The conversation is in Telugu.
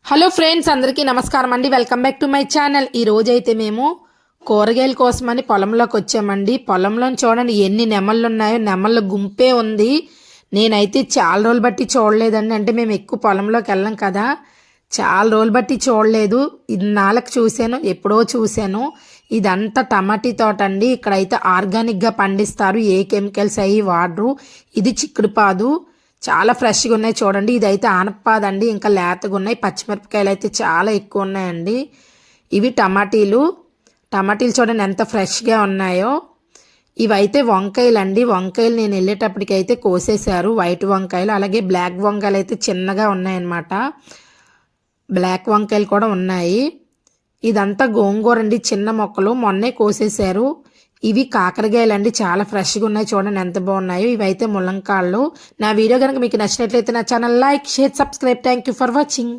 హలో ఫ్రెండ్స్, అందరికీ నమస్కారం అండి. Welcome back to my channel. ఈ రోజైతే మేము కూరగాయల కోసమని పొలంలోకి వచ్చామండి. పొలంలో చూడండి ఎన్ని నెమళ్ళు ఉన్నాయో, నెమళ్ళ గుంపే ఉంది. నేనైతే చాలా రోజులు బట్టి చూడలేదండి. అంటే మేము ఎక్కువ పొలంలోకి వెళ్ళాం కదా, చాలా రోజులు బట్టి చూడలేదు. ఇన్నాళ్ళకి చూశాను, ఎప్పుడో చూశాను. ఇదంతా టమాటీ తోట అండి. ఇక్కడైతే ఆర్గానిక్గా పండిస్తారు, ఏ కెమికల్స్ అవి వాడరు. ఇది చిక్కుడుపాదు, చాలా ఫ్రెష్గా ఉన్నాయి చూడండి. ఇదైతే ఆనపపాదండి, ఇంకా లేతగా ఉన్నాయి. పచ్చిమిరపకాయలు అయితే చాలా ఎక్కువ ఉన్నాయండి. ఇవి టమాటీలు చూడండి ఎంత ఫ్రెష్గా ఉన్నాయో. ఇవైతే వంకాయలు అండి. వంకాయలు నేను వెళ్ళేటప్పటికి అయితే కోసేశారు, వైట్ వంకాయలు. అలాగే బ్లాక్ వంకాయలు అయితే చిన్నగా ఉన్నాయన్నమాట. బ్లాక్ వంకాయలు కూడా ఉన్నాయి. ఇదంతా గోంగూర అండి, చిన్న మొక్కలు మొన్నే కోసేశారు. ఇవి కాకరకాయలు అండి, చాలా ఫ్రెష్గా ఉన్నాయి చూడండి ఎంత బాగున్నాయో. ఇవైతే ములంకాళ్ళు. నా వీడియో కనుక మీకు నచ్చినట్లయితే నా channel like, share, subscribe. Thank you for watching.